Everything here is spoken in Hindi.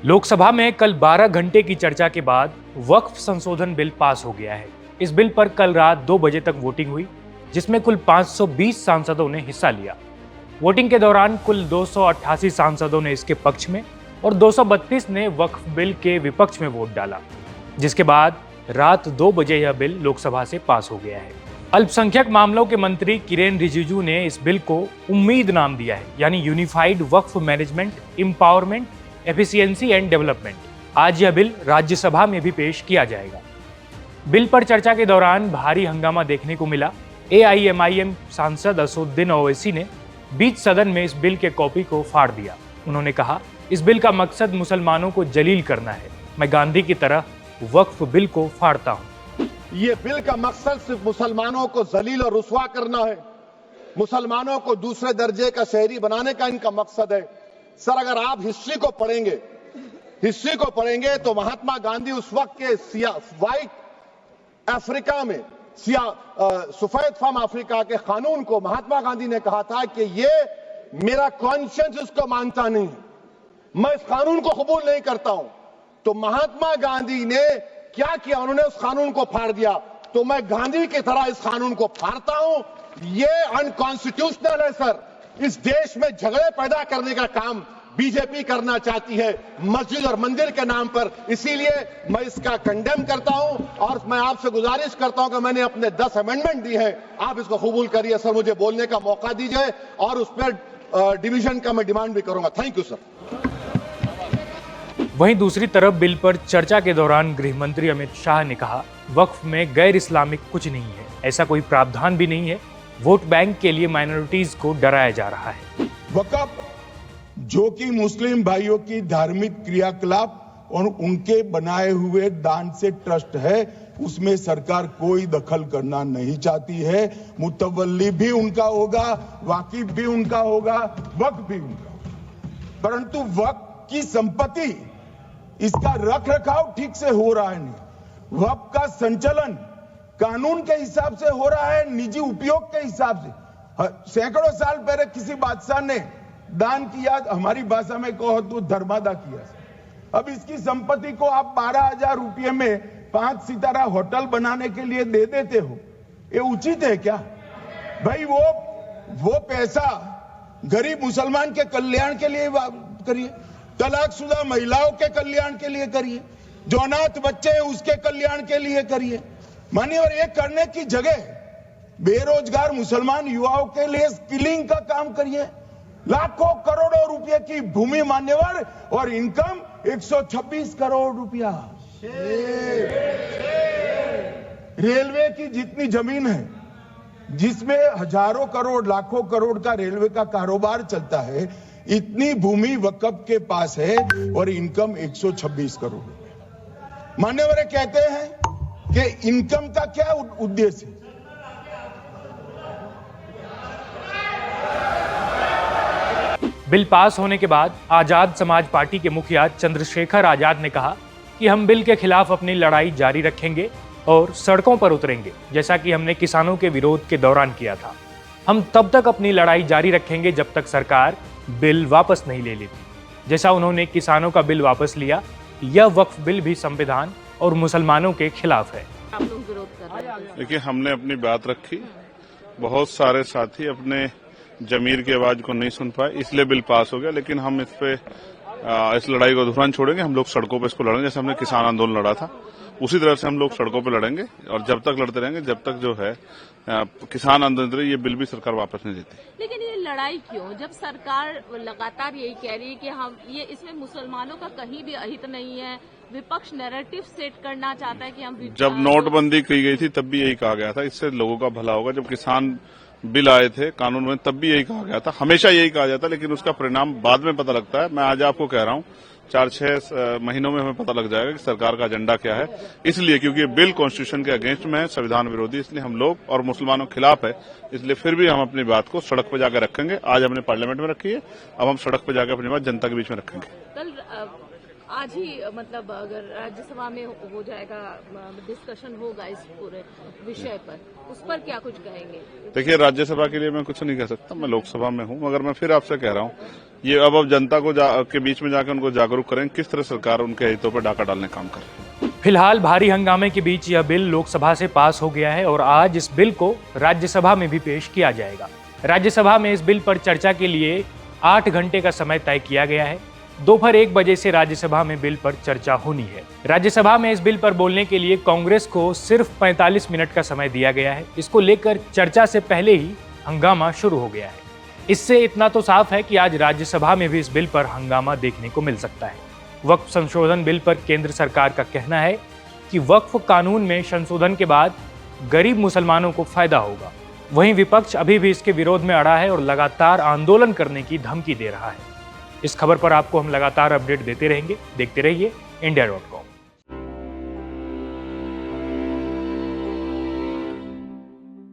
लोकसभा में कल 12 घंटे की चर्चा के बाद वक्फ संशोधन बिल पास हो गया है। इस बिल पर कल रात 2 बजे तक वोटिंग हुई, जिसमें कुल 520 सांसदों ने हिस्सा लिया। वोटिंग के दौरान कुल 288 सांसदों ने इसके पक्ष में और 232 ने वक्फ बिल के विपक्ष में वोट डाला, जिसके बाद रात 2 बजे यह बिल लोकसभा से पास हो गया है। अल्पसंख्यक मामलों के मंत्री किरेन रिजिजू ने इस बिल को उम्मीद नाम दिया है, यानी unified Waqf management, empowerment, efficiency and development. आज यह बिल राज्यसभा में भी पेश किया जाएगा। बिल पर चर्चा के दौरान भारी हंगामा देखने को मिला। AIMIM सांसद असदुद्दीन ओवैसी ने बीच सदन में इस बिल के कॉपी को फाड़ दिया। उन्होंने कहा, इस बिल का मकसद मुसलमानों को जलील करना है। मैं गांधी की तरह वक्फ बिल को फाड़ता हूं। ये बिल का मकसद सिर्फ मुसलमानों को जलील और रुस्वा करना है, मुसलमानों को दूसरे दर्जे का शहरी बनाने का इनका मकसद है। सर, अगर आप हिस्ट्री को पढ़ेंगे तो महात्मा गांधी उस वक्त के व्हाइट अफ्रीका में सफेद फार्म अफ्रीका के कानून को महात्मा गांधी ने कहा था कि ये मेरा कॉन्शियंस इसको मानता नहीं है, मैं इस कानून को कबूल नहीं करता हूं। तो महात्मा गांधी ने क्या किया, उन्होंने उस कानून को फाड़ दिया। तो मैं गांधी की तरह इस कानून को फाड़ता हूं। ये अनकॉन्स्टिट्यूशनल है सर। इस देश में झगड़े पैदा करने का काम बीजेपी करना चाहती है मस्जिद और मंदिर के नाम पर, इसीलिए मैं इसका कंडेम करता हूं और मैं आपसे गुजारिश करता हूं कि मैंने अपने 10 अमेंडमेंट दी हैं, आप इसको कबूल करिए सर, मुझे बोलने का मौका दीजिए और उस पर डिवीजन का मैं डिमांड भी करूंगा। Thank you sir. वहीं दूसरी तरफ बिल पर चर्चा के दौरान गृह मंत्री अमित शाह ने कहा, वक्फ में गैर इस्लामिक कुछ नहीं है, ऐसा कोई प्रावधान भी नहीं है। वोट बैंक के लिए माइनॉरिटीज को डराया जा रहा है। वक्फ जो कि मुस्लिम भाइयों की धार्मिक क्रियाकलाप और उनके बनाए हुए दान से ट्रस्ट है, उसमें सरकार कोई दखल करना नहीं चाहती है। मुतवल्ली भी उनका होगा, वाकिफ भी उनका होगा, वक्फ भी उनका होगा। परंतु वक्फ की संपत्ति, इसका रख रखाव ठीक से हो रहा है नहीं। वक्फ का संचालन कानून के हिसाब से हो रहा है, निजी उपयोग के हिसाब से। सैकड़ों साल पहले किसी बादशाह ने दान किया, हमारी भाषा में कहो तो धर्मादा किया। अब इसकी संपत्ति को आप 12,000 रुपये में 5 सितारा होटल बनाने के लिए दे देते हो, ये उचित है क्या भाई? वो पैसा गरीब मुसलमान के कल्याण के लिए करिए, तलाकशुदा महिलाओं के कल्याण के लिए करिए, जो अनाथ बच्चे हैं उसके कल्याण के लिए करिए। मानिए, और ये करने की जगह बेरोजगार मुसलमान युवाओं के लिए स्किलिंग का काम करिए। लाखों करोड़ों रुपए की भूमि मान्यवर और इनकम 126 करोड़ रुपया। रेलवे की जितनी जमीन है, जिसमें हजारों करोड़ लाखों करोड़ का रेलवे का कारोबार चलता है, इतनी भूमि वक्फ के पास है और इनकम 126 करोड़ रुपया। मान्यवर कहते हैं कि इनकम का क्या उद्देश्य है? बिल पास होने के बाद आजाद समाज पार्टी के मुखिया चंद्रशेखर आजाद ने कहा कि हम बिल के खिलाफ अपनी लड़ाई जारी रखेंगे और सड़कों पर उतरेंगे, जैसा कि हमने किसानों के विरोध के दौरान किया था। हम तब तक अपनी लड़ाई जारी रखेंगे जब तक सरकार बिल वापस नहीं ले लेती। जैसा उन्होंने किसानों का बिल वापस लिया, यह वक्फ बिल भी संविधान और मुसलमानों के खिलाफ है। आप लोग विरोध कर रहे हैं? देखिए, हमने अपनी बात रखी, बहुत सारे साथी अपने जमीर की आवाज को नहीं सुन पाए, इसलिए बिल पास हो गया। लेकिन हम इस लड़ाई को अधूरा छोड़ेंगे। हम लोग सड़कों पर इसको लड़ेंगे, जैसे हमने किसान आंदोलन लड़ा था, उसी तरह से हम लोग सड़कों पर लड़ेंगे और जब तक लड़ते रहेंगे जब तक जो है किसान आंदोलन, ये बिल भी सरकार वापस नहीं देती। लेकिन ये लड़ाई क्यों, जब सरकार लगातार यही कह रही है कि हम इसमें मुसलमानों का कहीं भी अहित नहीं है, विपक्ष नैरेटिव सेट करना चाहता है कि हम जब नोटबंदी की गई थी तब भी यही कहा गया था, इससे लोगों का भला होगा। जब किसान बिल आए थे कानून में, तब भी यही कहा गया था, हमेशा यही कहा जाता, लेकिन उसका परिणाम बाद में पता लगता है। मैं आज आपको कह रहा हूं, 4-6 महीनों में हमें पता लग जाएगा कि सरकार का एजेंडा क्या है। इसलिए क्योंकि ये बिल कॉन्स्टिट्यूशन के अगेंस्ट में है, संविधान विरोधी, इसलिए हम लोग और मुसलमानों के खिलाफ है, इसलिए फिर भी हम अपनी बात को सड़क पर जाकर रखेंगे। आज हमने पार्लियामेंट में रखी है, अब हम सड़क पर जाकर अपनी बात जनता के बीच में रखेंगे। कल आज ही मतलब अगर राज्यसभा में हो जाएगा, डिस्कशन होगा इस पूरे विषय पर, उस पर क्या कुछ कहेंगे? देखिए, राज्यसभा के लिए मैं कुछ नहीं कह सकता, मैं लोकसभा में हूं, मगर मैं फिर आपसे कह रहा हूं, ये अब जनता को के बीच में जाकर उनको जागरूक करें किस तरह सरकार उनके हितों पर डाका डालने काम कर रही है। फिलहाल भारी हंगामे के बीच यह बिल लोकसभा से पास हो गया है और आज इस बिल को राज्यसभा में भी पेश किया जाएगा। राज्यसभा में इस बिल पर चर्चा के लिए 8 घंटे का समय तय किया गया है। दोपहर 1 बजे से राज्यसभा में बिल पर चर्चा होनी है। राज्यसभा में इस बिल पर बोलने के लिए कांग्रेस को सिर्फ 45 मिनट का समय दिया गया है। इसको लेकर चर्चा से पहले ही हंगामा शुरू हो गया है। इससे इतना तो साफ है कि आज राज्यसभा में भी इस बिल पर हंगामा देखने को मिल सकता है। वक्फ संशोधन बिल पर केंद्र सरकार का कहना है कि वक्फ कानून में संशोधन के बाद गरीब मुसलमानों को फायदा होगा। वहीं विपक्ष अभी भी इसके विरोध में अड़ा है और लगातार आंदोलन करने की धमकी दे रहा है। इस खबर पर आपको हम लगातार अपडेट देते रहेंगे। देखते रहिए India.com।